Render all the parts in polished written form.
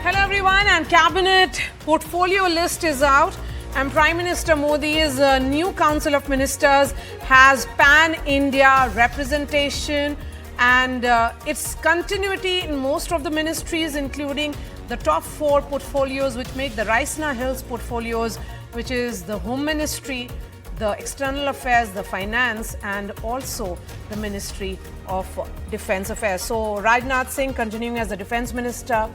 Hello everyone, and Cabinet portfolio list is out, and Prime Minister Modi's new Council of Ministers has pan-India representation and its continuity in most of the ministries, including the top 4 portfolios which make the Raisina Hills portfolios, which is the Home Ministry, the External Affairs, the Finance, and also the Ministry of Defence Affairs. So Rajnath Singh continuing as the Defence Minister,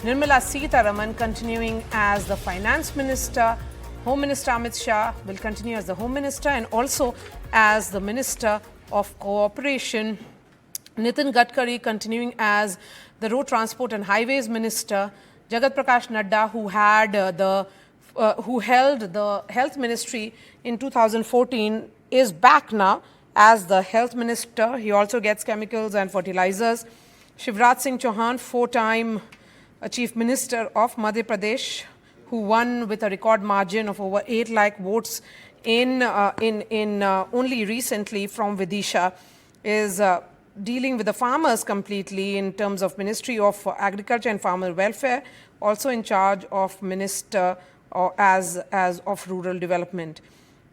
Nirmala Sitharaman continuing as the Finance Minister, Home Minister Amit Shah will continue as the Home Minister and also as the Minister of Cooperation, Nitin Gadkari continuing as the Road Transport and Highways Minister, Jagat Prakash Nadda, who held the Health Ministry in 2014, is back now as the Health Minister. He also gets chemicals and fertilizers. Shivraj Singh Chauhan, 4-time Chief Minister of Madhya Pradesh, who won with a record margin of over 8 lakh votes in only recently from Vidisha, is dealing with the farmers completely in terms of Ministry of Agriculture and Farmer Welfare, also in charge of Minister as of Rural Development.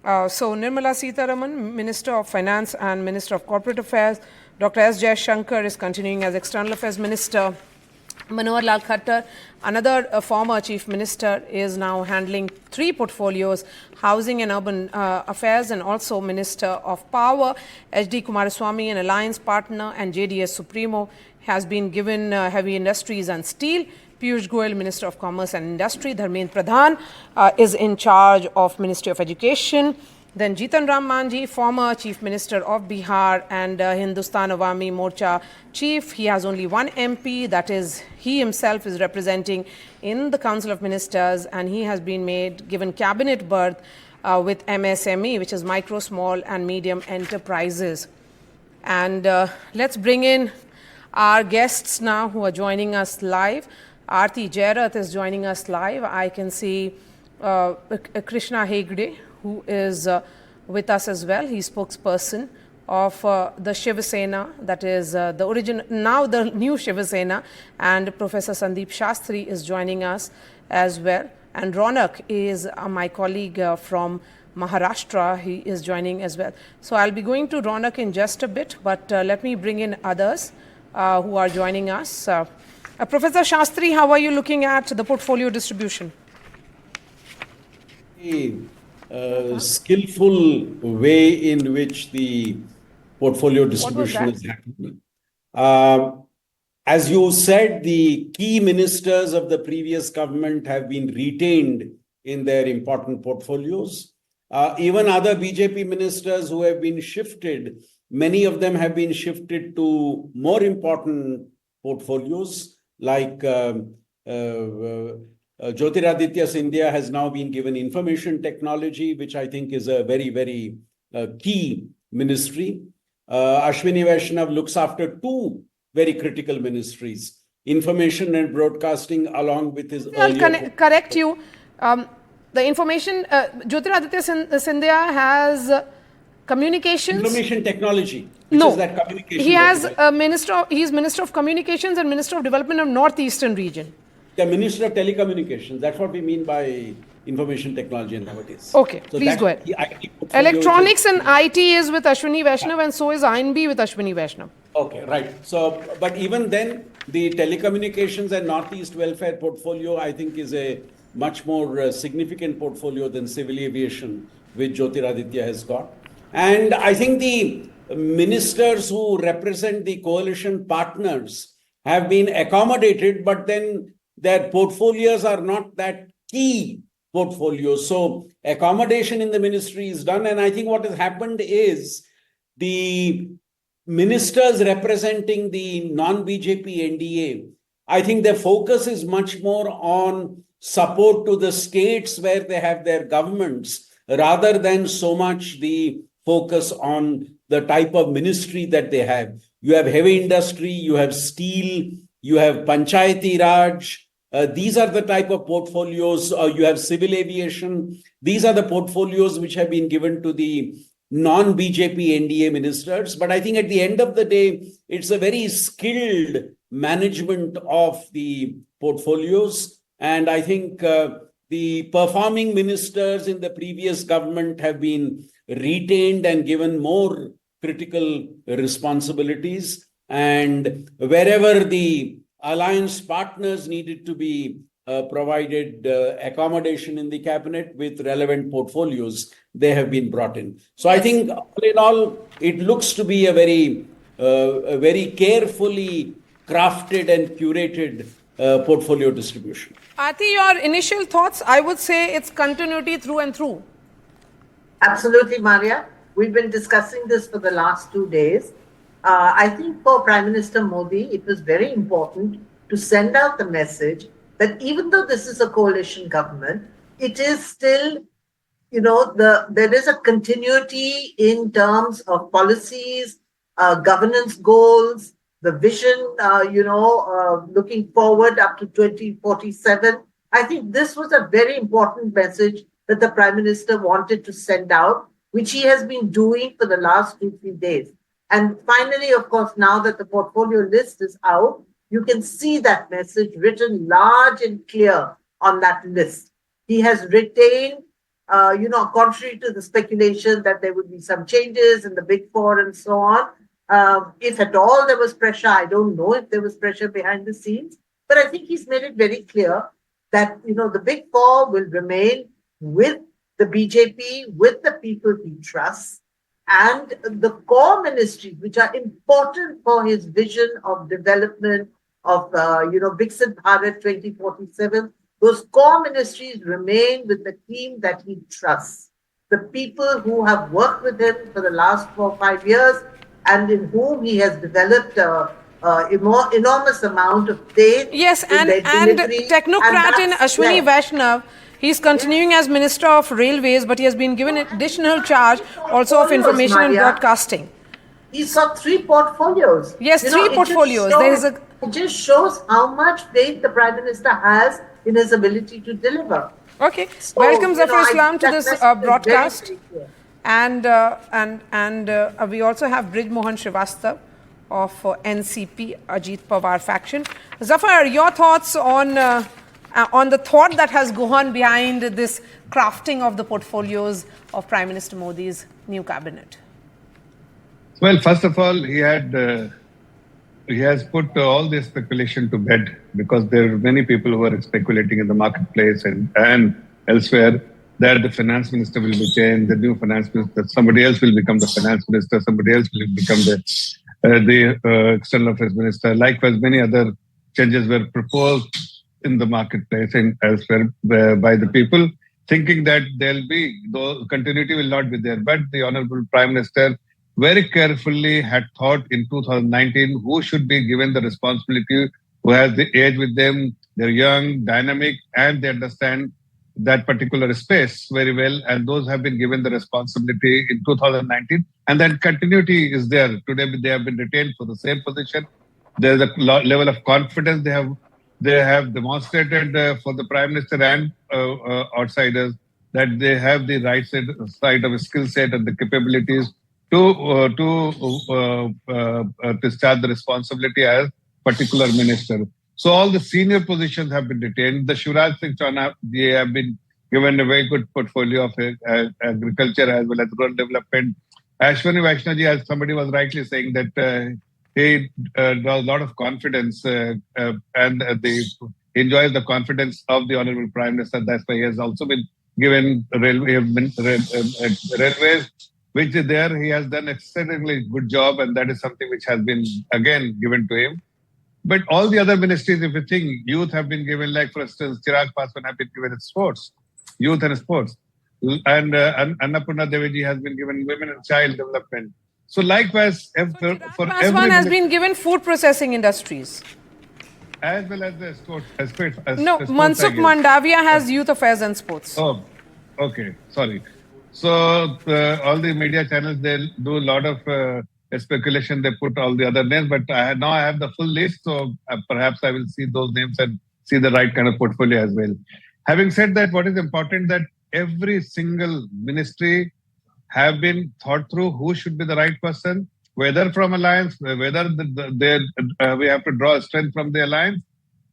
So Nirmala Sitharaman, Minister of Finance and Minister of Corporate Affairs. Dr. S. Jaishankar is continuing as External Affairs Minister. Manohar Lal Khattar, another former Chief Minister, is now handling 3 portfolios, Housing and Urban Affairs and also Minister of Power. H.D. Kumaraswamy, an alliance partner and JDS Supremo, has been given Heavy Industries and Steel. Piyush Goyal, Minister of Commerce and Industry. Dharmendra Pradhan is in charge of Ministry of Education. Then Jitan Ram Manjhi, former Chief Minister of Bihar and Hindustan Awami Morcha Chief. He has only 1 MP, that is, he himself is representing in the Council of Ministers, and he has been given cabinet berth with MSME, which is Micro, Small and Medium Enterprises. And let's bring in our guests now who are joining us live. Aarti Jairath is joining us live. I can see Krishna Hegde, who is with us as well. He's spokesperson of the Shiv Sena, that is now the new Shiv Sena, and Professor Sandeep Shastri is joining us as well. And Ronak is my colleague from Maharashtra. He is joining as well. So I'll be going to Ronak in just a bit, but let me bring in others who are joining us. Professor Shastri, how are you looking at the portfolio distribution? Skillful way in which the portfolio distribution is happening. As you said, the key ministers of the previous government have been retained in their important portfolios. Even other BJP ministers who have been shifted, many of them have been shifted to more important portfolios, like Jyotiraditya Scindia has now been given information technology, which I think is a very, very key ministry. Ashwini Vaishnav looks after 2 very critical ministries, information and broadcasting, along with his earlier... I'll correct you. The information, Jyotiraditya Scindia has communications. Information technology. Which is that communication. He has he's Minister of Communications and Minister of Development of Northeastern region. The Minister of Telecommunications. That's what we mean by information technology nowadays. Okay, so please go ahead. Electronics and IT is with Ashwini Vaishnav, and so is INB with Ashwini Vaishnav. Okay, right. So, but even then, the telecommunications and Northeast welfare portfolio, I think, is a much more significant portfolio than civil aviation, which Jyotiraditya has got. And I think the ministers who represent the coalition partners have been accommodated, but then their portfolios are not that key portfolios. So accommodation in the ministry is done. And I think what has happened is the ministers representing the non-BJP NDA, I think their focus is much more on support to the states where they have their governments, rather than so much the focus on the type of ministry that they have. You have heavy industry, you have steel, you have Panchayati Raj. These are the type of portfolios. You have civil aviation. These are the portfolios which have been given to the non-BJP NDA ministers. But I think at the end of the day, it's a very skilled management of the portfolios. And I think the performing ministers in the previous government have been retained and given more critical responsibilities. And wherever the alliance partners needed to be provided accommodation in the cabinet with relevant portfolios, they have been brought in. So I think all in all, it looks to be a very carefully crafted and curated portfolio distribution. Aarti, your initial thoughts? I would say it's continuity through and through. Absolutely, Maria. We've been discussing this for the last 2 days. I think for Prime Minister Modi, it was very important to send out the message that even though this is a coalition government, it is still, there is a continuity in terms of policies, governance goals, the vision, looking forward up to 2047. I think this was a very important message that the Prime Minister wanted to send out, which he has been doing for the last 2-3 days. And finally, of course, now that the portfolio list is out, you can see that message written large and clear on that list. He has retained, contrary to the speculation that there would be some changes in the Big Four and so on. If at all there was pressure, I don't know if there was pressure behind the scenes, but I think he's made it very clear that, the Big Four will remain with the BJP, with the people he trusts, and the core ministries, which are important for his vision of development of, Viksit Bharat 2047, those core ministries remain with the team that he trusts. The people who have worked with him for the last 4 or 5 years and in whom he has developed enormous amount of faith. Yes, and technocrat in Ashwini Vaishnav. He's continuing as Minister of Railways, but he has been given additional charge also of information and broadcasting. He's got 3 portfolios. Yes, 3 portfolios. It just shows how much faith the Prime Minister has in his ability to deliver. Okay. So, welcome Zafar Islam to this broadcast. And we also have Brij Mohan Srivastava of NCP, Ajit Pawar faction. Zafar, your thoughts on the thought that has gone behind this crafting of the portfolios of Prime Minister Modi's new cabinet? Well, first of all, he has put all the speculation to bed, because there are many people who are speculating in the marketplace and elsewhere that the finance minister will be changed, the new finance minister, somebody else will become the finance minister, somebody else will become the external affairs minister. Likewise, many other changes were proposed in the marketplace and elsewhere by the people, thinking that though continuity will not be there. But the Honorable Prime Minister very carefully had thought in 2019 who should be given the responsibility, who has the age with them, they're young, dynamic, and they understand that particular space very well, and those have been given the responsibility in 2019, and then continuity is there. Today they have been retained for the same position. There is a level of confidence they have demonstrated for the Prime Minister and outsiders that they have the right side of a skill set and the capabilities to discharge the responsibility as particular minister. So all the senior positions have been retained. The Shivraj Singh Chauhan, they have been given a very good portfolio of agriculture as well as rural development. Ashwini Vaishnav, as somebody was rightly saying, that he does a lot of confidence and he enjoys the confidence of the Honorable Prime Minister. That's why he has also been given railways, which is there. He has done exceedingly good job, and that is something which has been again given to him. But all the other ministries, if you think, youth have been given, like for instance, Chirag Paswan have been given sports, youth and sports. And Annapurna Devi has been given women and child development. So likewise, Paswan has been given food processing industries. As well as the sports. No, Mansukh Mandavia has youth affairs and sports. Oh, okay, sorry. So all the media channels, they do a lot of speculation, they put all the other names, but now I have the full list, so perhaps I will see those names and see the right kind of portfolio as well. Having said that, what is important that every single ministry have been thought through who should be the right person, whether from alliance, whether we have to draw strength from the alliance,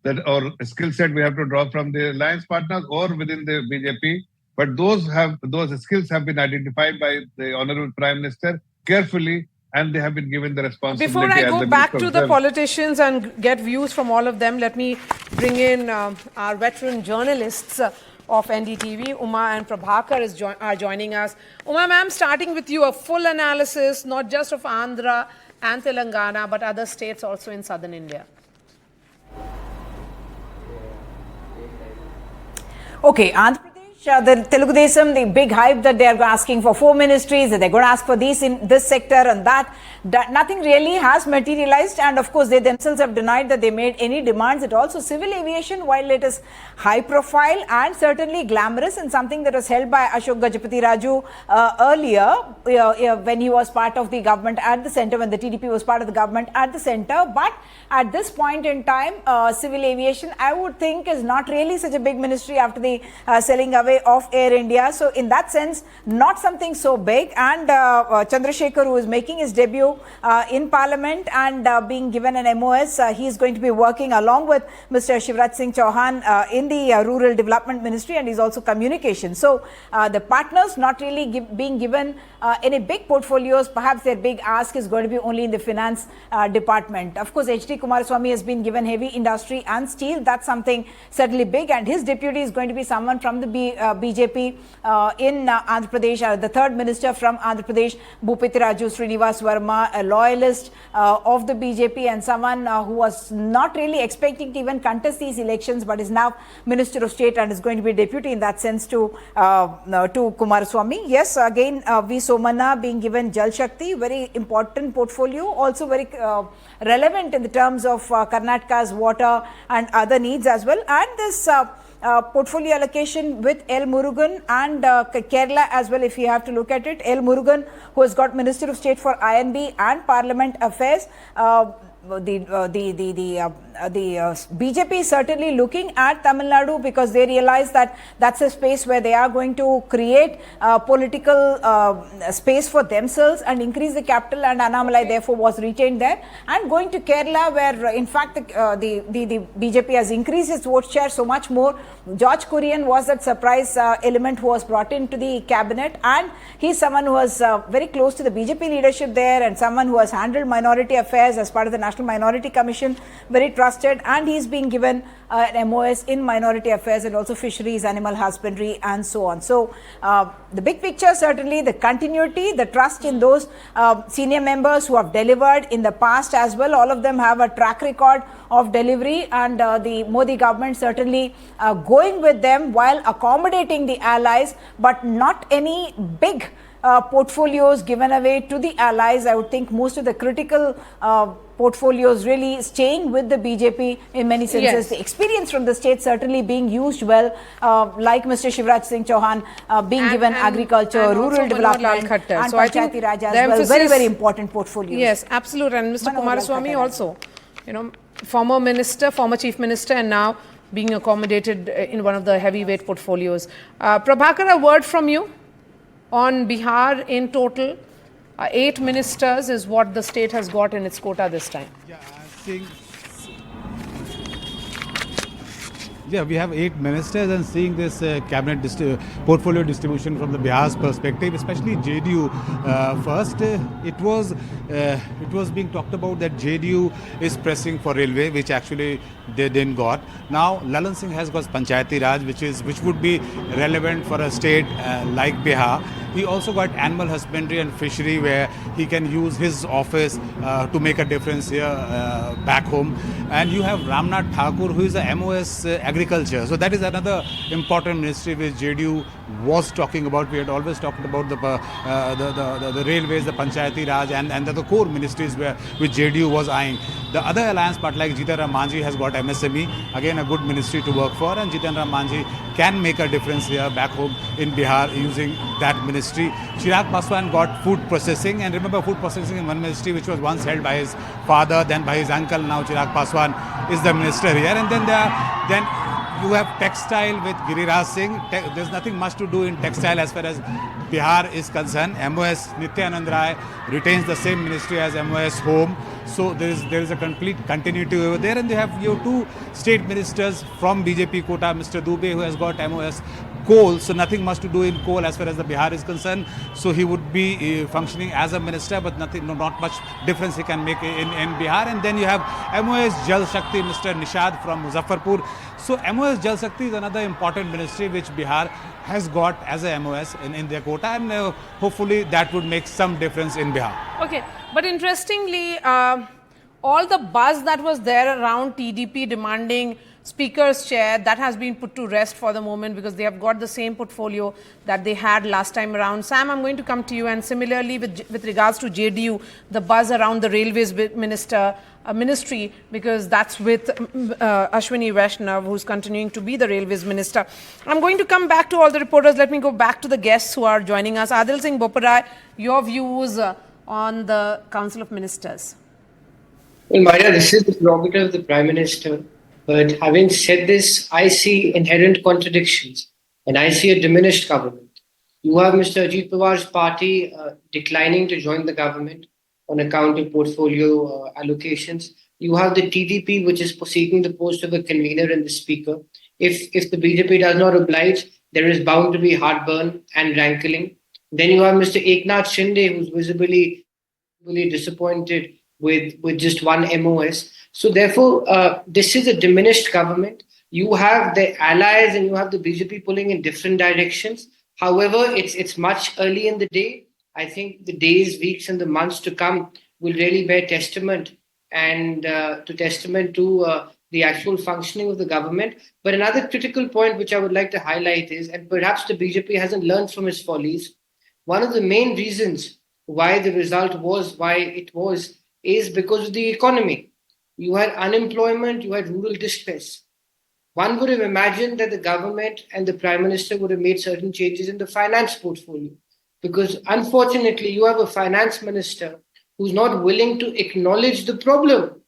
that or skill set we have to draw from the alliance partners or within the BJP. But those skills have been identified by the Honorable Prime Minister carefully, and they have been given the responsibility. Before I as go the back Minister to of the Health. politicians and get views from all of them, let me bring in our veteran journalists of NDTV. Uma and Prabhakar are joining us. Uma ma'am, starting with you, a full analysis, not just of Andhra and Telangana, but other states also in southern India. Okay, Andhra Pradesh, the Telugu Desam, the big hype that they are asking for 4 ministries, that they're going to ask for these in this sector and that nothing really has materialized, and of course they themselves have denied that they made any demands at all. So civil aviation, while it is high profile and certainly glamorous and something that was held by Ashok Gajapati Raju earlier when he was part of the government at the centre, when the TDP was part of the government at the centre, but at this point in time, civil aviation, I would think, is not really such a big ministry after the selling away of Air India. So in that sense, not something so big. And Chandrasekhar, who is making his debut in Parliament and being given an MOS, he is going to be working along with Mr. Shivraj Singh Chauhan in the Rural Development Ministry, and he's also communication. So the partners not really being given any big portfolios. Perhaps their big ask is going to be only in the finance department. Of course, H.D. Kumaraswamy has been given heavy industry and steel. That's something certainly big, and his deputy is going to be someone from the BJP in Andhra Pradesh, the third minister from Andhra Pradesh, Bhupitiraju Srinivas Verma, a loyalist of the BJP and someone who was not really expecting to even contest these elections, but is now Minister of State and is going to be deputy in that sense to Kumaraswamy. Yes, again, V. Somana being given Jal Shakti, very important portfolio, also very relevant in the terms of Karnataka's water and other needs as well. And this portfolio allocation with L. Murugan and Kerala as well, if you have to look at it. L. Murugan, who has got Minister of State for INB and Parliament Affairs. The BJP is certainly looking at Tamil Nadu because they realize that that's a space where they are going to create political space for themselves and increase the capital, and Annamalai therefore was retained there. And going to Kerala, where in fact the BJP has increased its vote share so much more. George Kurian was that surprise element who was brought into the cabinet, and he's someone who was very close to the BJP leadership there and someone who has handled minority affairs as part of the National Minority Commission, very trusted, and he's being given an MOS in minority affairs and also fisheries, animal husbandry and so on. So the big picture, certainly the continuity, the trust in those senior members who have delivered in the past as well. All of them have a track record of delivery, and the Modi government certainly going with them while accommodating the allies, but not any big portfolios given away to the allies. I would think most of the critical portfolios really staying with the BJP in many senses. Yes. The experience from the state certainly being used well, like Mr. Shivraj Singh Chauhan being given agriculture, and rural also development, Manohar Lal Khattar. and So I think Panchayati Raj as the well. emphasis- Very, very important portfolios. Yes, absolutely. And Mr. Manohar Lal Kumaraswamy Khattar. also, former minister, former chief minister, and now being accommodated in one of the heavyweight portfolios. Prabhakar, a word from you on Bihar in total. 8 ministers is what the state has got in its quota this time. Yeah, we have 8 ministers, and seeing this cabinet portfolio distribution from the Bihar's perspective, especially JDU first, it was being talked about that JDU is pressing for railway, which actually they didn't got. Now Lalan Singh has got Panchayati Raj, which would be relevant for a state like Bihar. He also got animal husbandry and fishery, where he can use his office to make a difference here back home. And you have Ramnath Thakur, who is a MOS agriculture. So that is another important ministry which JDU was talking about. We had always talked about the railways, the Panchayati Raj, and the core ministries which JDU was eyeing. The other alliance part like Jitan Ram Manjhi has got MSME, again a good ministry to work for, and Jitan Ram Manjhi can make a difference here back home in Bihar using that ministry. Chirag Paswan got food processing, and remember, food processing in one ministry which was once held by his father, then by his uncle. Now Chirag Paswan is the minister here, and then you have textile with Giriraj Singh. There's nothing much to do in textile as far as Bihar is concerned. MOS Nityanand Rai retains the same ministry as MOS Home. So there is a complete continuity over there. And they have your two state ministers from BJP quota, Mr. Dubey, who has got MOS coal, so nothing much to do in coal as far as the Bihar is concerned. So he would be functioning as a minister, but not much difference he can make in Bihar. And then you have MOS Jal Shakti, Mr. Nishad from Muzaffarpur. So MOS Jal Shakti is another important ministry which Bihar has got as a MOS in their quota, and hopefully that would make some difference in Bihar. Okay, but interestingly, all the buzz that was there around TDP demanding Speaker's chair, that has been put to rest for the moment because they have got the same portfolio that they had last time around. Sam, I'm going to come to you, and similarly with regards to JDU, the buzz around the railways ministry, because that's with Ashwini Vaishnav, who's continuing to be the railways minister. I'm going to come back to all the reporters. Let me go back to the guests who are joining us. Adil Singh Boparai, your views on the Council of Ministers. Well, Maria, this is the prerogative of the Prime Minister. But having said this, I see inherent contradictions and I see a diminished government. You have Mr. Ajit Pawar's party declining to join the government on account of portfolio allocations. You have the TDP, which is seeking the post of a convener and the speaker. If the BJP does not oblige, there is bound to be heartburn and rankling. Then you have Mr. Eknath Shinde, who's visibly disappointed with just one MOS. So therefore, this is a diminished government. You have the allies and you have the BJP pulling in different directions. However, it's much early in the day. I think the days, weeks, and the months to come will really bear testament to the actual functioning of the government. But another critical point which I would like to highlight is, and perhaps the BJP hasn't learned from its follies, one of the main reasons why the result was why it was is because of the economy. You had unemployment, you had rural distress. One would have imagined that the government and the Prime Minister would have made certain changes in the finance portfolio. Because unfortunately, you have a finance minister who's not willing to acknowledge the problem.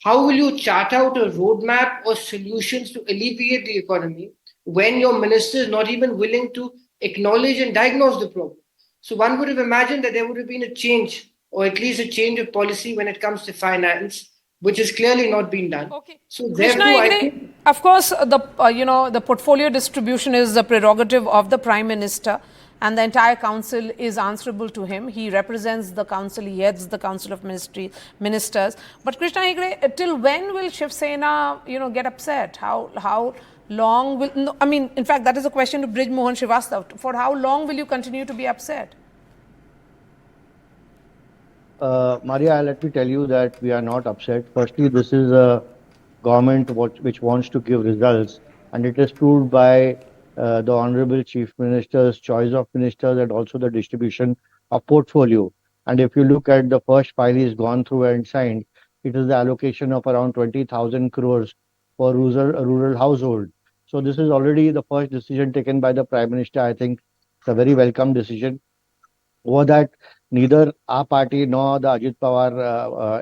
How will you chart out a roadmap or solutions to alleviate the economy when your minister is not even willing to acknowledge and diagnose the problem? So one would have imagined that there would have been a change, or at least a change of policy when it comes to finance, which has clearly not been done. Okay. So Krishna therefore, Hegde, of course, the portfolio distribution is the prerogative of the Prime Minister, and the entire council is answerable to him. He represents the council, he heads the Council of Ministers. But Krishna Hegde, till when will Shiv Sena, get upset? How long will? No, I mean, in fact, that is a question to Brij Mohan Srivastava. For how long will you continue to be upset? Maria, let me tell you that we are not upset. Firstly, this is a government which wants to give results, and it is proved by the Honorable Chief Minister's choice of ministers and also the distribution of portfolio. And if you look at the first file he's gone through and signed, it is the allocation of around 20,000 crores for rural household. So this is already the first decision taken by the Prime Minister. I think it's a very welcome decision. Over that, neither our party nor the Ajit Pawar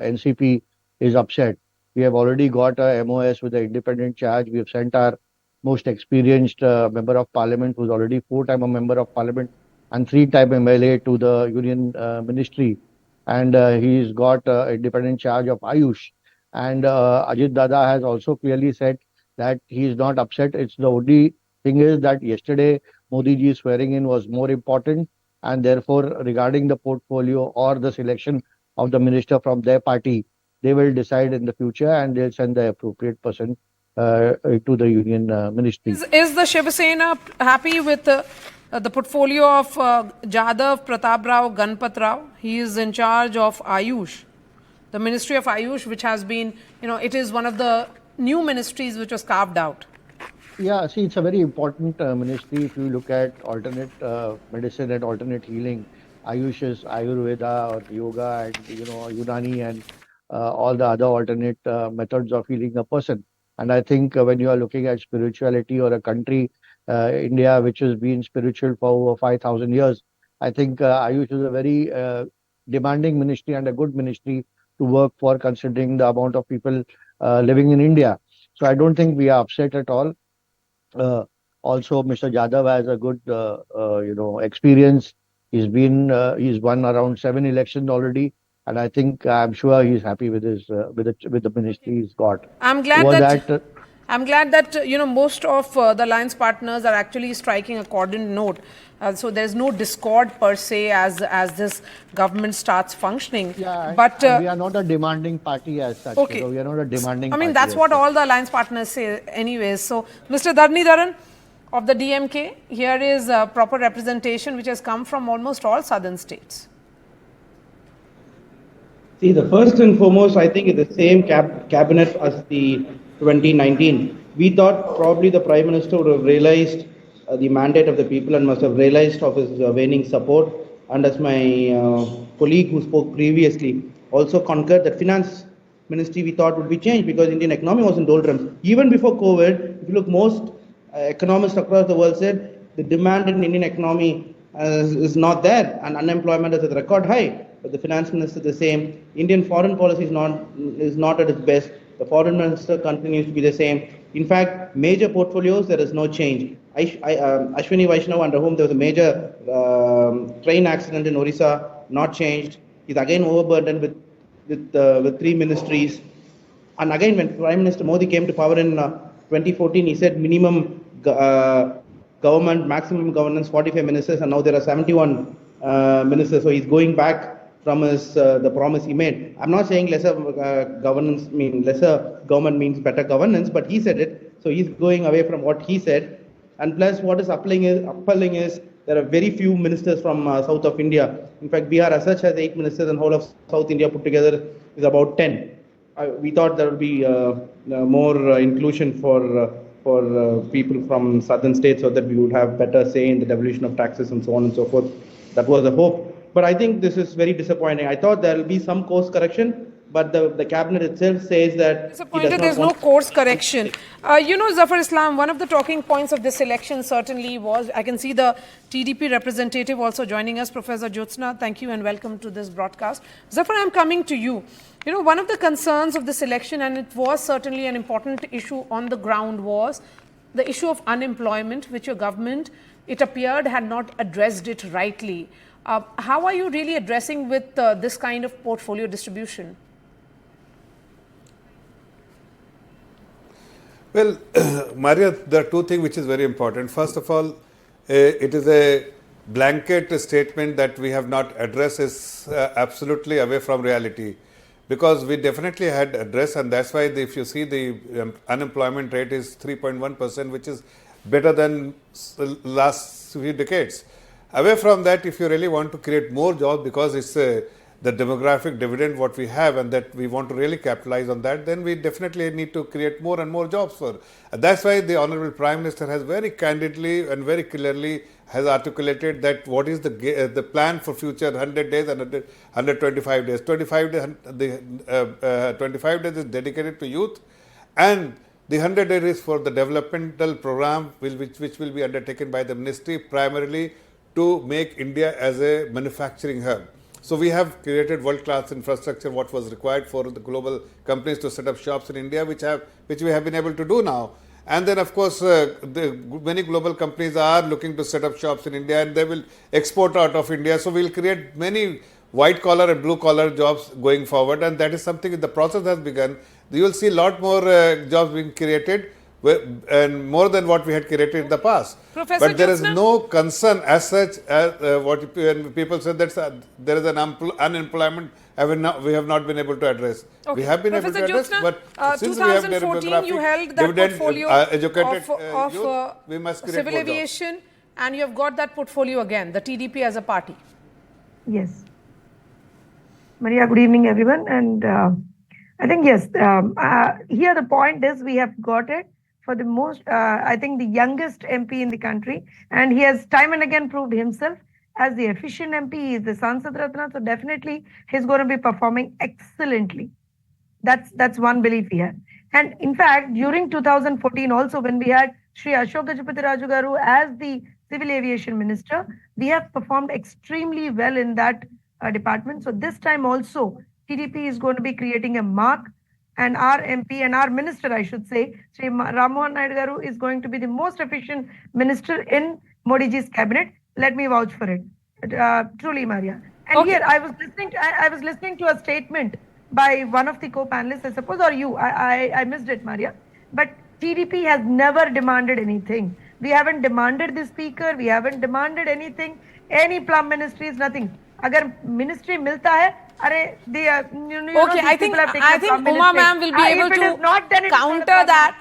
NCP is upset. We have already got a MOS with an independent charge. We have sent our most experienced member of parliament, who's already 4-time a member of parliament and 3-time MLA to the union ministry. And he's got independent charge of Ayush. And Ajit Dada has also clearly said that he is not upset. It's the only thing is that yesterday Modi ji's swearing in was more important. And therefore, regarding the portfolio or the selection of the minister from their party, they will decide in the future and they'll send the appropriate person to the union ministry. Is the Shiv Sena happy with the portfolio of Jadhav Pratap Rao Ganpat Rao? He is in charge of Ayush, the Ministry of Ayush, which has been, it is one of the new ministries which was carved out. Yeah, see, it's a very important ministry. If you look at alternate medicine and alternate healing, Ayush is Ayurveda or yoga and Unani and all the other alternate methods of healing a person. And I think when you are looking at spirituality or a country, India, which has been spiritual for over 5,000 years, I think Ayush is a very demanding ministry and a good ministry to work for, considering the amount of people living in India. So I don't think we are upset at all. Also, Mr. Jadhav has a good, experience. He's won around 7 elections already, and I'm sure he's happy with his with the ministry he's got. I'm glad Over that that, most of the alliance partners are actually striking a coordinated note. So there's no discord per se as this government starts functioning. yeah, But and we are not a demanding party as such. okay, We are not a demanding. I mean party that's as what such. all the alliance partners say, anyways. So Mr. Dharnidharan of the DMK, here is proper representation which has come from almost all southern states. See, the first and foremost, I think, is the same cabinet as the 2019. We thought probably the Prime Minister would have realized the mandate of the people and must have realized of his waning support. And as my colleague who spoke previously also concurred that finance ministry we thought would be changed because Indian economy was in doldrums. Even before COVID, if you look, most economists across the world said the demand in Indian economy is not there and unemployment is at a record high. But the finance minister the same. Indian foreign policy is not at its best. The foreign minister continues to be the same. In fact, major portfolios there is no change. Ashwini Vaishnav, under whom there was a major train accident in Orissa, not changed. He's again overburdened with 3 ministries. And again, when Prime Minister Modi came to power in 2014, he said minimum government, maximum governance, 45 ministers, and now there are 71 ministers. So he's going back from his the promise he made. I'm not saying lesser government means better governance, but he said it. So he's going away from what he said. And plus, what is appalling is there are very few ministers from south of India. In fact, Bihar as such has 8 ministers, and whole of South India put together is about 10. We thought there would be more inclusion for people from southern states so that we would have better say in the devolution of taxes and so on and so forth. That was the hope. But I think this is very disappointing. I thought there will be some course correction, but the cabinet itself says that Disappointed there's no course correction. Zafar Islam, one of the talking points of this election certainly was, I can see the TDP representative also joining us, Professor Jyotsna. Thank you and welcome to this broadcast. Zafar, I'm coming to you. One of the concerns of this election, and it was certainly an important issue on the ground, was the issue of unemployment, which your government, it appeared, had not addressed it rightly. How are you really addressing with this kind of portfolio distribution? Well, Maria, there are 2 things which is very important. First of all, it is a blanket statement that we have not addressed is absolutely away from reality, because we definitely had addressed, and that's why if you see the unemployment rate is 3.1%, which is better than last few decades. Away from that, if you really want to create more jobs, because it's the demographic dividend what we have, and that we want to really capitalize on that, then we definitely need to create more and more jobs for. And that's why the Honorable Prime Minister has very candidly and very clearly has articulated that what is the plan for future 100 days and 125 days. 25 days is dedicated to youth, and the 100 days is for the developmental program which will be undertaken by the ministry primarily to make India as a manufacturing hub. So we have created world-class infrastructure, what was required for the global companies to set up shops in India, which we have been able to do now. And then, of course, many global companies are looking to set up shops in India, and they will export out of India. So we'll create many white-collar and blue-collar jobs going forward, and that is something the process has begun. You will see a lot more jobs being created, and more than what we had created in the past. Professor But there is Jyotsna? no concern as such as what people said that there is an unemployment we have not been able to address. Okay. We have been Professor able to address, Jyotsna, but since we have 2014 you held that dividend, portfolio educated of youth, we must create civil more jobs. aviation, and you have got that portfolio again, the TDP as a party. Yes. Maria, good evening, everyone. And I think, yes, here the point is we have got it for the most, I think, the youngest MP in the country. And he has time and again proved himself as the efficient MP. He is the Sansad Ratna. So definitely he's going to be performing excellently. That's one belief he had. And in fact, during 2014 also, when we had Shri Ashok Gajapati Raju Garu as the Civil Aviation Minister, we have performed extremely well in that department. So this time also, TDP is going to be creating a mark and our MP and our minister, I should say, Sri Ram Mohan Naidu Garu is going to be the most efficient minister in Modi ji's cabinet. Let me vouch for it. Truly, Maria. And Okay. here I was listening to a statement by one of the co-panelists, I suppose, or you. I missed it, Maria. But TDP has never demanded anything. We haven't demanded the speaker. We haven't demanded anything. Any plum ministries, nothing. Agar ministry milta hai, are the Okay, I think Uma ma'am will be able to counter that.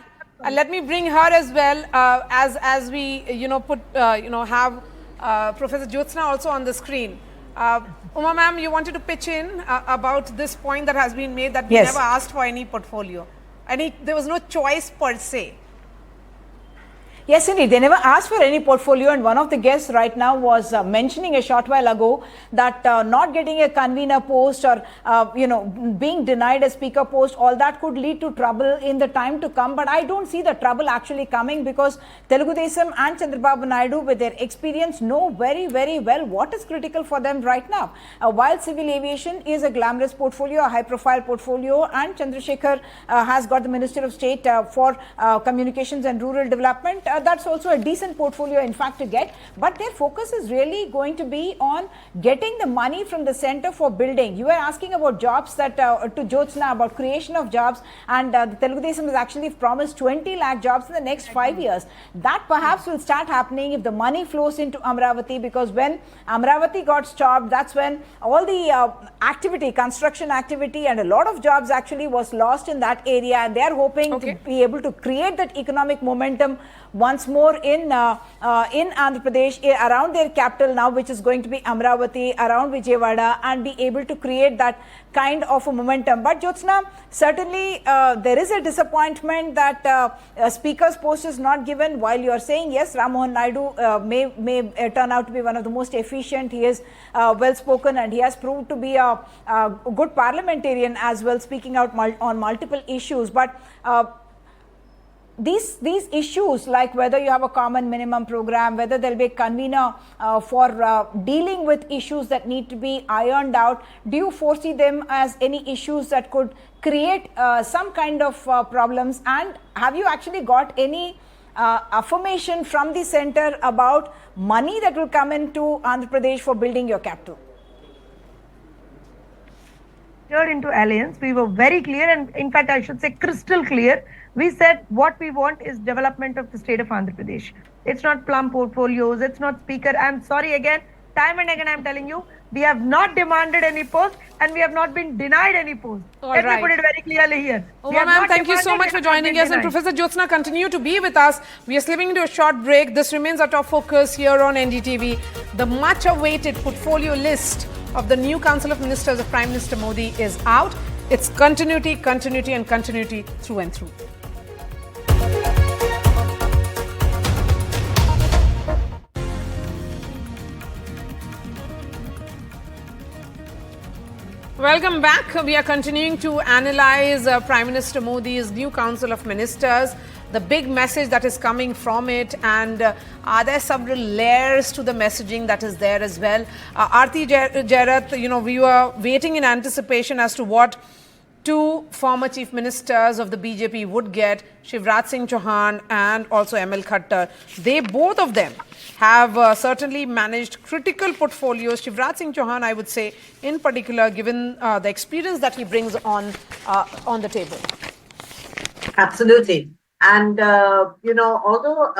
Let me bring her as well as we put have Professor Jyotsna also on the screen. Uma ma'am, you wanted to pitch in about this point that has been made that we Yes. never asked for any portfolio. There was no choice per se. Yes, indeed. They never asked for any portfolio, and one of the guests right now was mentioning a short while ago that not getting a convener post or being denied a speaker post, all that could lead to trouble in the time to come. But I don't see the trouble actually coming, because Telugu Desam and Chandrababu Naidu, with their experience, know very, very well what is critical for them right now. While civil aviation is a glamorous portfolio, a high-profile portfolio, and Chandrasekhar has got the Minister of State for Communications and Rural Development. That's also a decent portfolio, in fact, to get. But their focus is really going to be on getting the money from the center for building. You were asking about jobs that to Jyotsna, about creation of jobs, and the Telugu Desam has actually promised 20 lakh jobs in the next 5 years. That perhaps will start happening if the money flows into Amravati, because when Amravati got stopped, that's when all the activity, construction activity, and a lot of jobs actually was lost in that area, and they are hoping to be able to create that economic momentum once more in Andhra Pradesh, around their capital now, which is going to be Amravati, around Vijayawada, and be able to create that kind of a momentum. But Jyotsna, certainly there is a disappointment that a speaker's post is not given. While you are saying yes, Ram Mohan Naidu may turn out to be one of the most efficient. He is well spoken, and he has proved to be a good parliamentarian as well, speaking out on multiple issues. But these issues, like whether you have a common minimum program, whether there will be a convener for dealing with issues that need to be ironed out, do you foresee them as any issues that could create some kind of problems? And have you actually got any affirmation from the center about money that will come into Andhra Pradesh for building your capital? Into alliance, we were very clear, and in fact I should say crystal clear. We said what we want is development of the state of Andhra Pradesh. It's not plum portfolios, it's not speaker. I'm sorry again, time and again I'm telling you, we have not demanded any post and we have not been denied any post. Let me put it very clearly here. Uma ma'am, thank you so much for joining us. And Professor Jyotsna, continue to be with us. We are slipping into a short break. This remains our top focus here on NDTV. The much awaited portfolio list of the new Council of Ministers of Prime Minister Modi is out. It's continuity, continuity, and continuity through and through. Welcome back. We are continuing to analyze Prime Minister Modi's new Council of Ministers, the big message that is coming from it, and are there several layers to the messaging that is there as well? Aarti Jairath, we were waiting in anticipation as to what two former chief ministers of the BJP would get, Shivraj Singh Chauhan and also ML Khattar. They, both of them, have certainly managed critical portfolios. Shivraj Singh Chauhan, I would say, in particular, given the experience that he brings on the table. Absolutely. And, although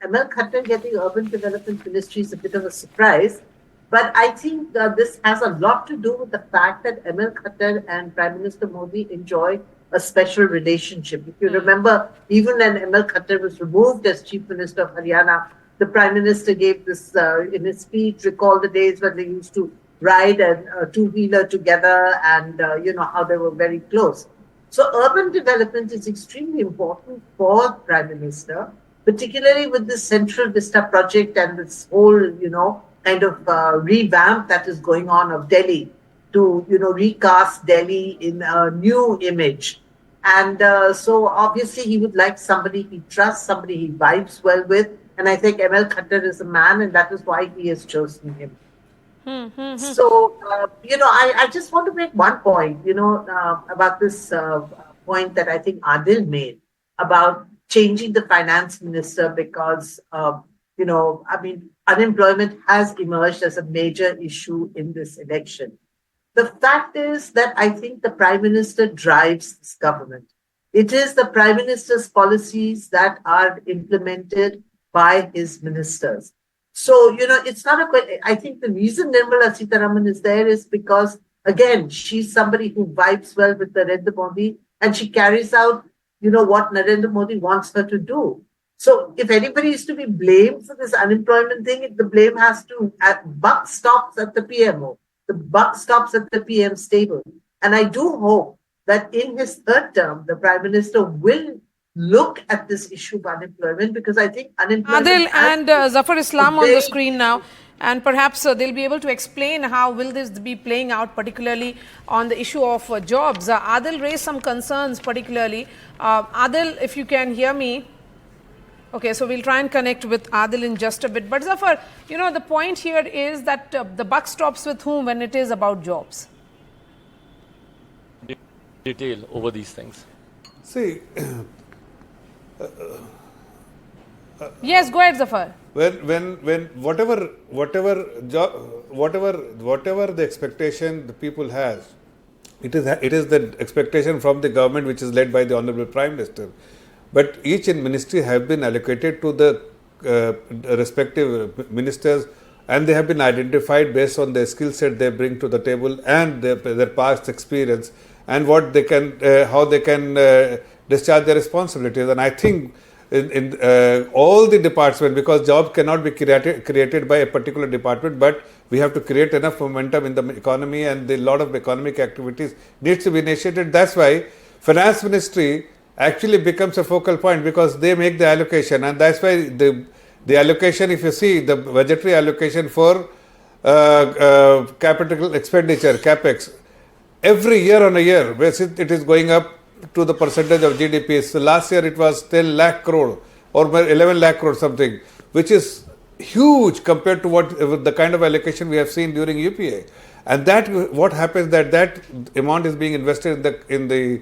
ML Khattar getting Urban Development Ministry is a bit of a surprise, but I think this has a lot to do with the fact that ML Khattar and Prime Minister Modi enjoy a special relationship. If you remember, even when ML Khattar was removed as Chief Minister of Haryana, the Prime Minister gave this in his speech, recall the days when they used to ride a two-wheeler together and, how they were very close. So urban development is extremely important for Prime Minister, particularly with the Central Vista project and this whole, kind of revamp that is going on of Delhi to, recast Delhi in a new image. And so obviously he would like somebody he trusts, somebody he vibes well with. And I think ML Khattar is a man, and that is why he has chosen him. So, I just want to make one point, about this point that I think Adil made about changing the finance minister because, unemployment has emerged as a major issue in this election. The fact is that I think the Prime Minister drives this government. It is the Prime Minister's policies that are implemented by his ministers. So, it's not I think the reason Nirmala Sitharaman is there is because, again, she's somebody who vibes well with Narendra Modi and she carries out, what Narendra Modi wants her to do. So if anybody is to be blamed for this unemployment thing, the blame has to, buck stops at the PMO. The buck stops at the PM's table. And I do hope that in his third term, the Prime Minister will look at this issue of unemployment because I think unemployment... Adil and Zafar Islam on the screen now. And perhaps they'll be able to explain how will this be playing out, particularly on the issue of jobs. Adil raised some concerns, particularly. Adil, if you can hear me. Okay, so we'll try and connect with Adil in just a bit. But Zafar, the point here is that the buck stops with whom when it is about jobs? Detail over these things. See, yes, go ahead, Zafar. when whatever the expectation the people has, it is the expectation from the government which is led by the Honorable Prime Minister. But each ministry have been allocated to the respective ministers, and they have been identified based on the skill set they bring to the table and their past experience and what they can, how they can discharge their responsibilities. And I think in all the departments, because job cannot be created by a particular department, but we have to create enough momentum in the economy, and a lot of economic activities needs to be initiated. That's why Finance Ministry actually becomes a focal point, because they make the allocation, and that's why the allocation, if you see the budgetary allocation for capital expenditure, capex, every year on a year, it is going up to the percentage of GDP. So last year it was 10 lakh crore or 11 lakh crore something, which is huge compared to what the kind of allocation we have seen during UPA. And that what happens that amount is being invested in the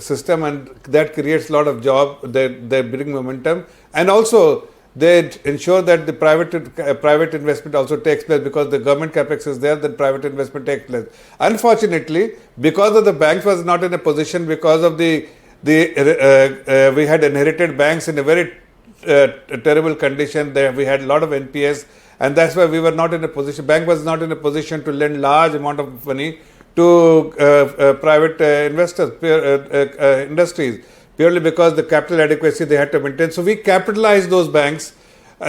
system, and that creates a lot of job. They bring momentum, and also they ensure that the private investment also takes place, because the government capex is there, then private investment takes place. Unfortunately, because of the banks was not in a position, because of we had inherited banks in a very terrible condition. We had a lot of NPS, and that's why we were not in a position. Bank was not in a position to lend large amount of money to private investors, industries, purely because the capital adequacy they had to maintain. So we capitalized those banks.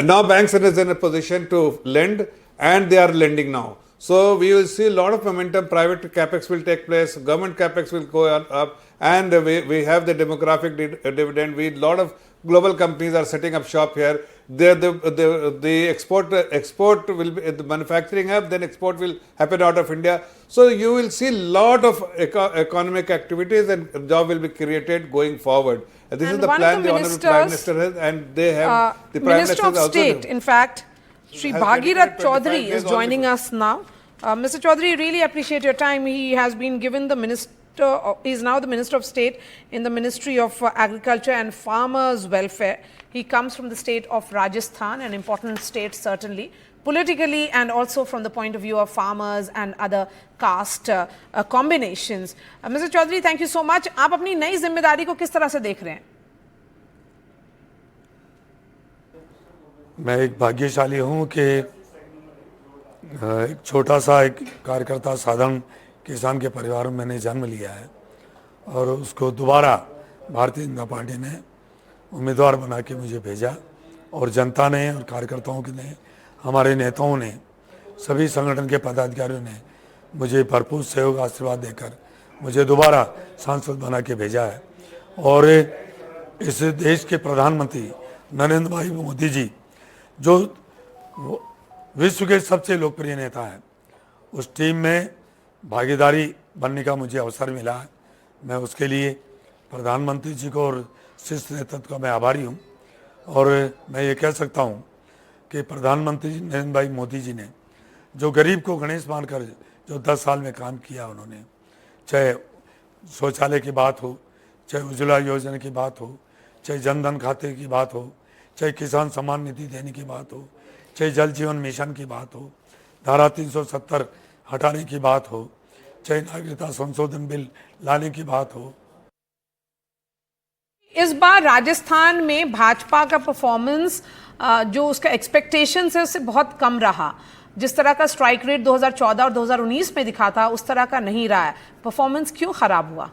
Now banks are in a position to lend, and they are lending now. So we will see a lot of momentum. Private capex will take place, government capex will go up, and we have the demographic dividend. A lot of global companies are setting up shop here. The export will be the manufacturing hub, then export will happen out of India. So you will see a lot of economic activities, and job will be created going forward. And this is the plan the Honorable Prime Minister has, and they have the Prime Minister of State, in fact, Sri Bhagirath Chaudhary is joining us now. Mr. Chaudhary, really appreciate your time. He has been given the Minister, is now the Minister of State in the Ministry of Agriculture and Farmers Welfare. He comes from the state of Rajasthan, an important state certainly, politically and also from the point of view of farmers and other caste combinations. Mr. Chaudhary, thank you so much. आप अपनी नई जिम्मेदारी को किस तरह से देख रहे हैं? मैं एक भाग्यशाली हूँ कि एक छोटा सा एक कार्यकर्ता साधारण किसान के परिवार में मैंने जन्म लिया है, और उसको दोबारा भारतीय जनता पार्टी ने उम्मीदवार बना के मुझे भेजा, और जनता ने और कार्यकर्ताओं ने, हमारे नेताओं ने, सभी संगठन के पदाधिकारियों ने मुझे भरपूर सहयोग आशीर्वाद देकर मुझे दोबारा सांसद बना के भेजा है। और इस देश के प्रधानमंत्री नरेंद्र भाई मोदी जी, जो विश्व के सबसे लोकप्रिय नेता हैं, उस टीम में भागीदारी बनने का मुझे अवसर मिला है। मैं उसके लिए प्रधानमंत्री जी को और शीर्ष नेतृत्व का मैं आभारी हूँ। और मैं ये कह सकता हूँ कि प्रधानमंत्री नरेंद्र भाई मोदी जी ने जो गरीब को गणेश मानकर जो 10 साल में काम किया, उन्होंने चाहे शौचालय की बात हो, चाहे उज्ज्वला योजना की बात हो, चाहे जनधन खाते की बात हो, चाहे किसान सम्मान निधि देने की बात हो, चाहे जल जीवन मिशन की बात हो, धारा 370 हटाने की बात हो, चाहे नागरिकता संशोधन बिल लाने की बात हो। इस बार राजस्थान में भाजपा का परफॉर्मेंस जो उसका एक्सपेक्टेशंस है उससे बहुत कम रहा। जिस तरह का स्ट्राइक रेट 2014 और 2019 में दिखा था उस तरह का नहीं रहा है। परफॉर्मेंस क्यों खराब हुआ?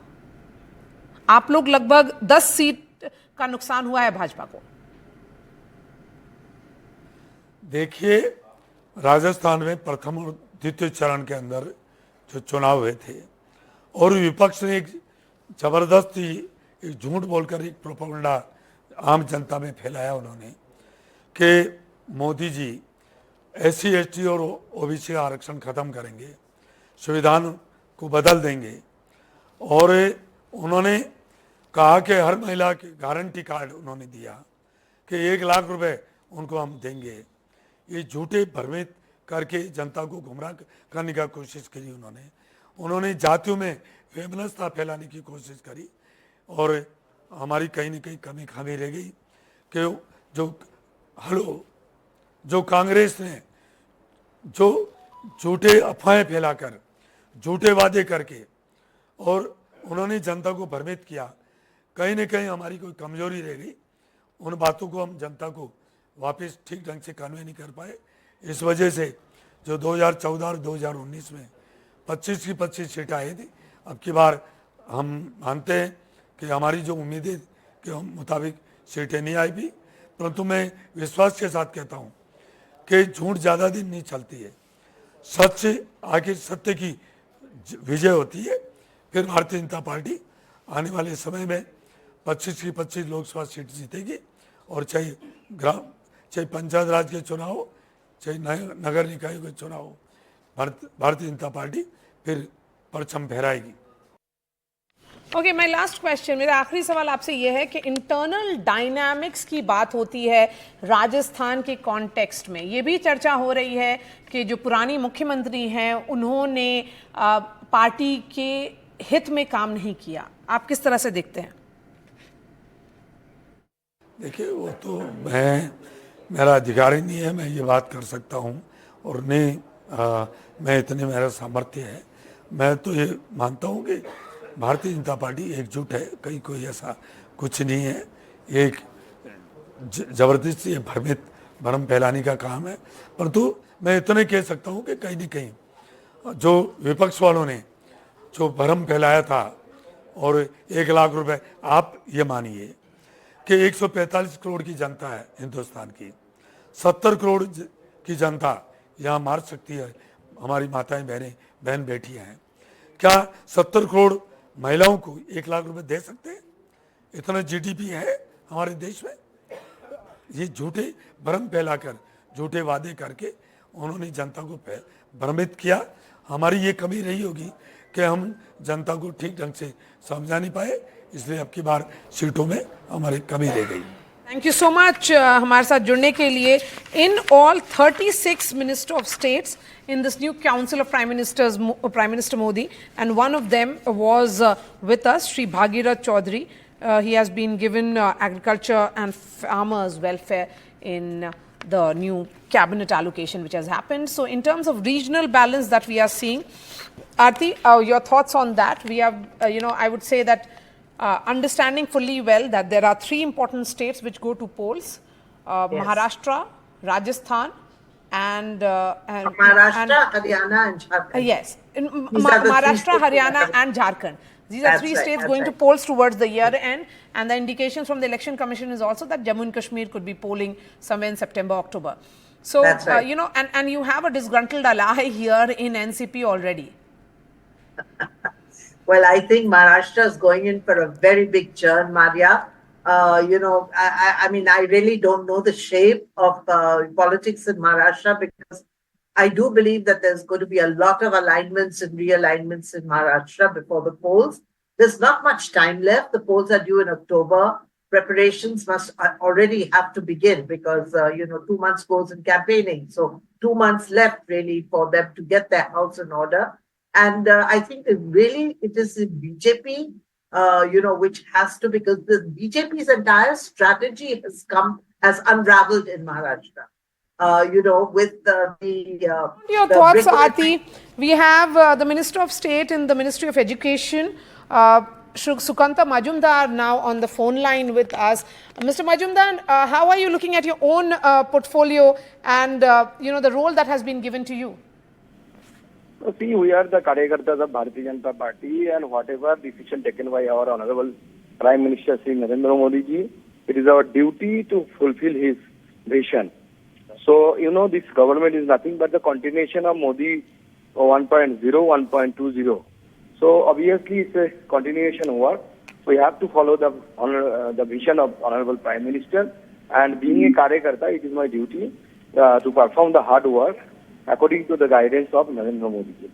आप लोग लगभग 10 सीट का नुकसान हुआ है भाजपा को। देखिए, राजस्थान में प्रथम और द्वितीय चरण के अंदर जो चुनाव हुए थे और विपक्ष ने एक जबरदस्ती एक झूठ बोलकर एक प्रोपेगेंडा आम जनता में फैलाया उन्होंने कि मोदी जी SC ST और OBC आरक्षण खत्म करेंगे, संविधान को बदल देंगे और उन्होंने कहा कि हर महिला के गारंटी कार्ड उन्होंने दिया कि 1 लाख रुपए उनको हम देंगे। ये झूठे भ्रमित करके जनता को गुमराह करने का कोशिश करी उन्होंने जातियों में वैमनस्यता फैलाने की कोशिश करी और हमारी कहीं न कहीं कमी खामी रह गई कि जो कांग्रेस ने जो झूठे अफवाहें फैलाकर झूठे वादे करके और उन्होंने जनता को भ्रमित किया, कहीं न कहीं हमारी कोई कमजोरी रह गई। उन बातों को हम जनता को वापस ठीक ढंग से कन्वे नहीं कर पाए। इस वजह से जो 2014 और 2019 में 25 की 25 सीटें आई थी, अब की बार हम मानते हैं कि हमारी जो उम्मीदें के मुताबिक सीटें नहीं आई भी, परंतु मैं विश्वास के साथ कहता हूँ कि झूठ ज़्यादा दिन नहीं चलती है, सच आखिर सत्य की विजय होती है। फिर भारतीय जनता पार्टी आने वाले समय में 25 की 25 लोकसभा सीट जीतेगी और चाहे पंचायत राज के चुनाव हो, चाहे नगर निकाय के चुनाव हो, भारतीय जनता पार्टी फिर परचम फहराएगी। ओके, माय लास्ट क्वेश्चन, मेरा आखिरी सवाल आपसे यह है कि इंटरनल डायनामिक्स की बात होती है राजस्थान के कॉन्टेक्स्ट में। ये भी चर्चा हो रही है कि जो पुरानी मुख्यमंत्री हैं उन्होंने पार्टी के हित में काम नहीं किया। आप किस तरह से देखते हैं? देखिए, वो तो मेरा अधिकार ही नहीं है, मैं ये बात कर सकता हूँ और नहीं मैं इतने मेरा सामर्थ्य है। मैं तो ये मानता हूँ कि भारतीय जनता पार्टी एकजुट है, कहीं कोई ऐसा कुछ नहीं है। एक जबरदस्ती भ्रम फैलाने का काम है। परंतु मैं इतने कह सकता हूँ कि कहीं न कहीं जो विपक्ष वालों ने जो भ्रम फैलाया था और 1 लाख रुपए, आप ये मानिए कि 145 करोड़ की जनता है हिंदुस्तान की, 70 करोड़ की जनता यहाँ मार सकती है। हमारी माताएं बहन बेटी हैं, क्या 70 करोड़ महिलाओं को 1 लाख रुपए दे सकते हैं? इतना GDP है हमारे देश में। ये झूठे भ्रम फैलाकर झूठे वादे करके उन्होंने जनता को भ्रमित किया। हमारी ये कमी रही होगी कि हम जनता को ठीक ढंग से समझा नहीं पाए, इसलिए अब की बार सीटों में हमारी कमी रह गई। थैंक यू सो मच हमारे साथ जुड़ने के लिए। In all 36 minister of states in this new council of prime minister Modi, and one of them was with us, Shri Bhagirath Chaudhary. He has been given agriculture and farmers welfare in the new cabinet allocation which has happened. So in terms of regional balance that we are seeing, Aarti, your thoughts on that? We have I would say that understanding fully well that there are 3 important states which go to polls, Maharashtra, Rajasthan and Maharashtra, Haryana and Jharkhand. Yes, Maharashtra, Haryana and Jharkhand. These are 3 states going to polls towards the year end, and the indications from the Election Commission is also that Jammu and Kashmir could be polling somewhere in September, October. So, and you have a disgruntled ally here in NCP already. Well, I think Maharashtra is going in for a very big churn, Maria. I mean, I really don't know the shape of politics in Maharashtra, because I do believe that there's going to be a lot of alignments and realignments in Maharashtra before the polls. There's not much time left. The polls are due in October. Preparations must already have to begin because, 2 months goes in campaigning. So 2 months left really for them to get their house in order. And I think it is the BJP, which has to, because the BJP's entire strategy has unraveled in Maharashtra. With Your thoughts, Aarti? We have the Minister of State in the Ministry of Education, Sukanta Majumdar, now on the phone line with us. Mr. Majumdar, how are you looking at your own portfolio and the role that has been given to you? See, we are the Karyakartas of Bharatiya Janata Party, and whatever decision taken by our Honorable Prime Minister Shri Narendra Modi ji, it is our duty to fulfill his vision. So, this government is nothing but the continuation of Modi 1.0, 1.20. So, obviously, it's a continuation work. We have to follow the vision of Honorable Prime Minister, and being a Karyakarta, it is my duty to perform the hard work according to the guidance of Narendra Modi ji.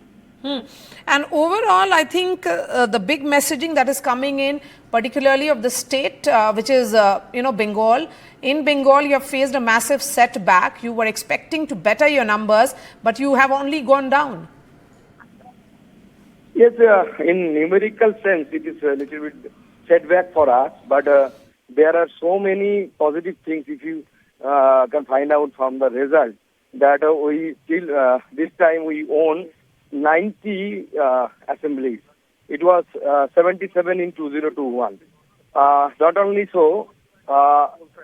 And overall, I think the big messaging that is coming in, particularly of the state, which is, Bengal. In Bengal, you have faced a massive setback. You were expecting to better your numbers, but you have only gone down. Yes, in numerical sense, it is a little bit setback for us, but there are so many positive things if you can find out from the result that we still, this time we own 90 assemblies. It was 77 in 2021. Not only so,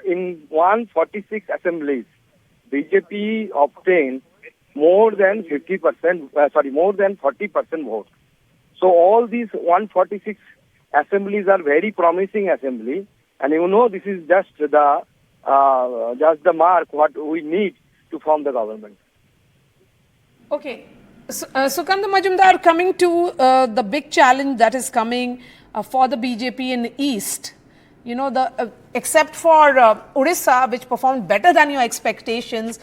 in 146 assemblies, BJP obtained more than 40% vote. So all these 146 assemblies are very promising assembly, and this is just the mark what we need to form the government. Okay. Sukanta Majumdar, coming to the big challenge that is coming for the BJP in the East, except for Odisha, which performed better than your expectations,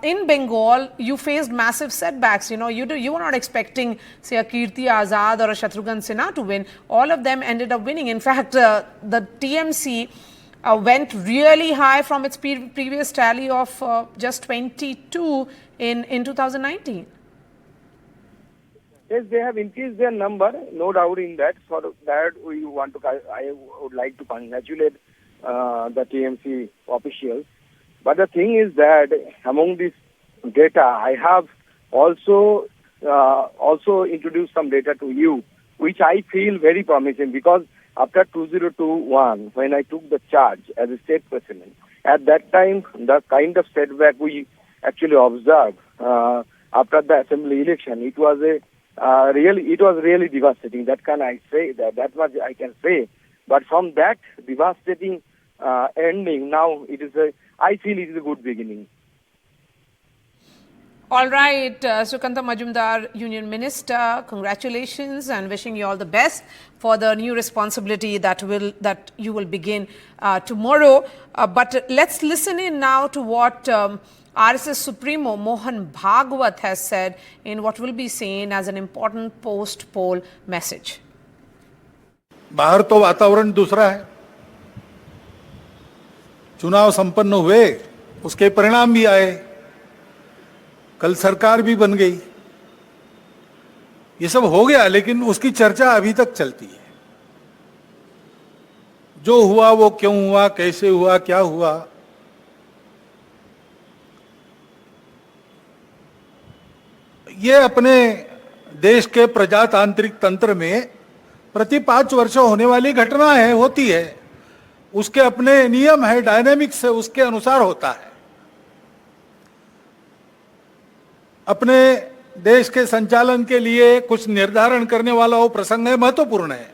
in Bengal, you faced massive setbacks. You were not expecting, say, a Kirti Azad or a Shatrughan Sinha to win. All of them ended up winning. In fact, the TMC went really high from its previous tally of just 22 in 2019. Yes, they have increased their number, no doubt in that. For that, I would like to congratulate the TMC officials. But the thing is that among this data, I have also introduced some data to you, which I feel very promising, because after 2021, when I took the charge as a state president, at that time, the kind of setback we actually observed after the assembly election, it was really devastating. That much I can say. But from that devastating ending, now I feel it is a good beginning. All right, Sukanta Majumdar, Union Minister, congratulations and wishing you all the best for the new responsibility that you will begin tomorrow. But let's listen in now to what RSS Supremo Mohan Bhagwat has said in what will be seen as an important post-poll message. बाहर तो वातावरण दूसरा है, चुनाव संपन्न हुए, उसके परिणाम भी आए, कल सरकार भी बन गई, ये सब हो गया, लेकिन उसकी चर्चा अभी तक चलती है। जो हुआ वो क्यों हुआ, कैसे हुआ, क्या हुआ, ये अपने देश के प्रजातांत्रिक तंत्र में प्रति 5 वर्ष होने वाली घटना है, होती है, उसके अपने नियम है, डायनेमिक्स है, उसके अनुसार होता है। अपने देश के संचालन के लिए कुछ निर्धारण करने वाला वो प्रसंग है, महत्वपूर्ण है,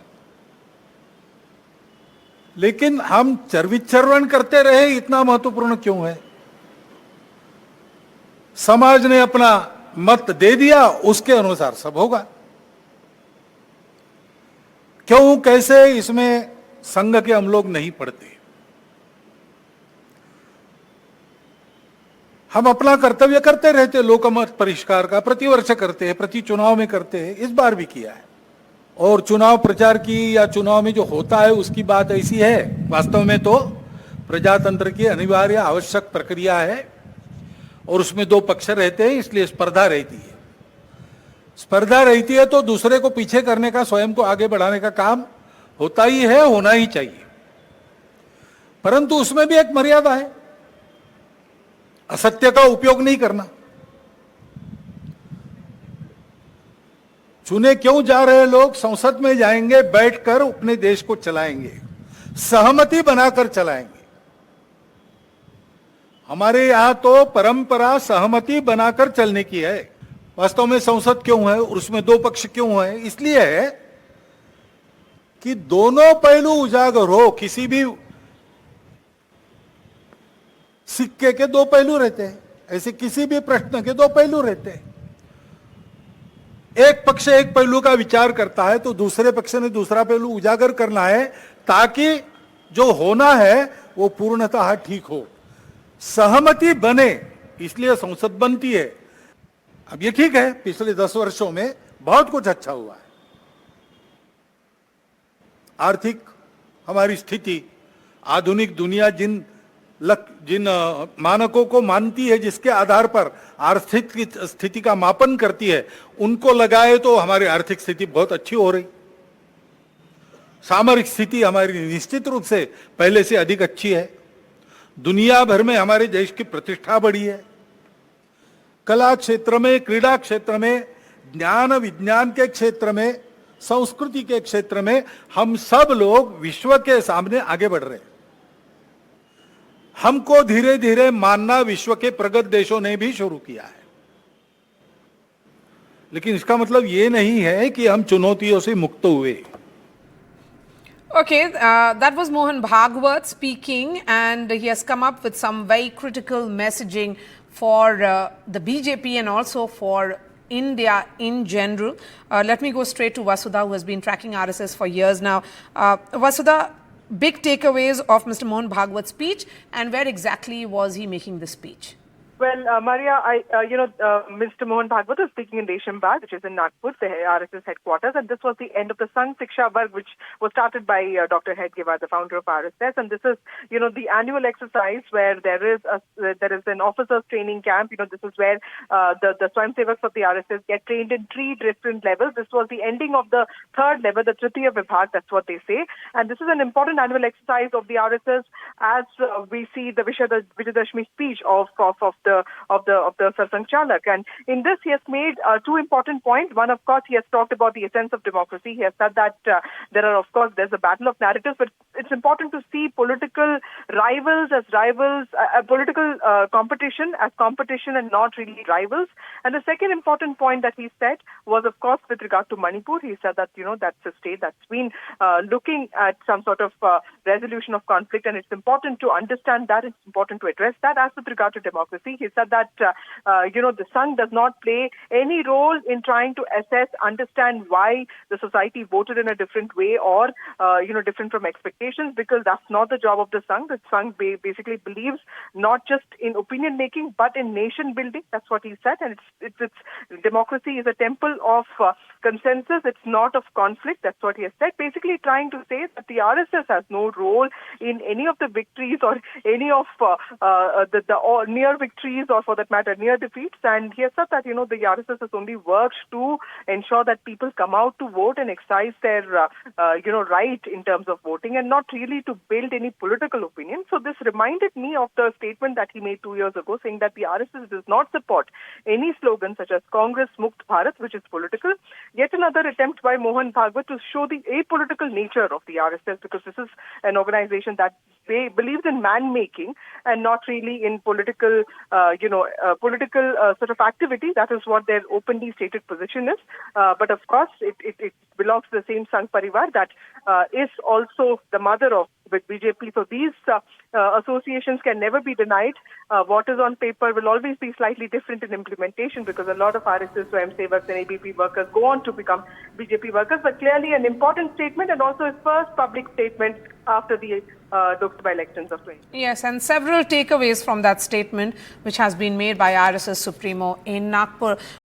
लेकिन हम चर्विचर्वण करते रहे, इतना महत्वपूर्ण क्यों है? समाज ने अपना मत दे दिया, उसके अनुसार सब होगा। क्यों कैसे, इसमें संघ के हम लोग नहीं पढ़ते। हम अपना कर्तव्य करते रहते, लोकमत परिष्कार का प्रतिवर्ष करते हैं, प्रति चुनाव में करते हैं, इस बार भी किया है। और चुनाव प्रचार की या चुनाव में जो होता है उसकी बात ऐसी है, वास्तव में तो प्रजातंत्र की अनिवार्य आवश्यक प्रक्रिया है और उसमें 2 पक्ष रहते हैं, इसलिए स्पर्धा रहती है। स्पर्धा रहती है तो दूसरे को पीछे करने का, स्वयं को आगे बढ़ाने का काम होता ही है, होना ही चाहिए, परंतु उसमें भी एक मर्यादा है, असत्य का उपयोग नहीं करना। चुने क्यों जा रहे लोग संसद में जाएंगे, बैठकर अपने देश को चलाएंगे, सहमति बनाकर चलाएंगे। हमारे यहां तो परंपरा सहमति बनाकर चलने की है। वास्तव में संसद क्यों है और उसमें दो पक्ष क्यों है? इसलिए है कि दोनों पहलू उजागर हो। किसी भी सिक्के के दो पहलू रहते हैं, ऐसे किसी भी प्रश्न के दो पहलू रहते हैं। एक पक्ष एक पहलू का विचार करता है तो दूसरे पक्ष ने दूसरा पहलू उजागर करना है, ताकि जो होना है वो पूर्णतः ठीक हो, सहमति बने, इसलिए संसद बनती है। अब ये ठीक है, पिछले 10 वर्षों में बहुत कुछ अच्छा हुआ है। आर्थिक हमारी स्थिति, आधुनिक दुनिया जिन मानकों को मानती है, जिसके आधार पर आर्थिक स्थिति का मापन करती है, उनको लगाए तो हमारी आर्थिक स्थिति बहुत अच्छी हो रही। सामरिक स्थिति हमारी निश्चित रूप से पहले से अधिक अच्छी है। दुनिया भर में हमारे देश की प्रतिष्ठा बढ़ी है। कला क्षेत्र में, क्रीड़ा क्षेत्र में, ज्ञान विज्ञान के क्षेत्र में, संस्कृति के क्षेत्र में हम सब लोग विश्व के सामने आगे बढ़ रहे हैं। हमको धीरे धीरे मानना विश्व के प्रगत देशों ने भी शुरू किया है, लेकिन इसका मतलब ये नहीं है कि हम चुनौतियों से मुक्त हुए। Okay, that was Mohan Bhagwat speaking, and he has come up with some very critical messaging for the BJP and also for India in general. Let me go straight to Vasudha, who has been tracking RSS for years now. Vasudha, big takeaways of Mr. Mohan Bhagwat's speech, and where exactly was he making this speech? Well, Maria, Mr. Mohan Bhagwat was speaking in Reshambagh, which is in Nagpur, the RSS headquarters, and this was the end of the Sangh Siksha Varg, which was started by Dr. Hedgewar, the founder of RSS, and this is, the annual exercise where there is an officers training camp. This is where the Swayamsevaks of the RSS get trained in 3 different levels. This was the ending of the 3rd level, the Tritiya Vibhag, that's what they say, and this is an important annual exercise of the RSS as we see the Vijayadashmi speech of the Sarsang Chalak. And in this, he has made 2 important points. One, of course, he has talked about the essence of democracy. He has said that there's a battle of narratives, but it's important to see political rivals as rivals, political competition as competition and not really rivals. And the second important point that he said was, of course, with regard to Manipur. He said that, that's a state that's been looking at some sort of resolution of conflict, and it's important to understand that, it's important to address that. As with regard to democracy, he said that, the Sangh does not play any role in trying to assess, understand why the society voted in a different way or, different from expectations, because that's not the job of the Sangh. The Sangh basically believes not just in opinion making, but in nation building. That's what he said. And it's democracy is a temple of consensus. It's not of conflict. That's what he has said. Basically trying to say that the RSS has no role in any of the victories or any of the near victories, or for that matter, near defeats. And he has said that, the RSS has only worked to ensure that people come out to vote and exercise their, right in terms of voting, and not really to build any political opinion. So this reminded me of the statement that he made 2 years ago, saying that the RSS does not support any slogan such as Congress Mukt Bharat, which is political. Yet another attempt by Mohan Bhagwat to show the apolitical nature of the RSS, because this is an organization that believes in man-making and not really in political, sort of activity. That is what their openly stated position is. But of course, it belongs to the same Sangh Parivar that is also the mother of BJP. So these associations can never be denied. What is on paper will always be slightly different in implementation, because a lot of RSS, Swayamsevaks and ABP workers go on to become BJP workers. But clearly an important statement, and also his first public statement after the Lok Sabha elections of 2020. Yes, and several takeaways from that statement, which has been made by RSS Supremo in Nagpur.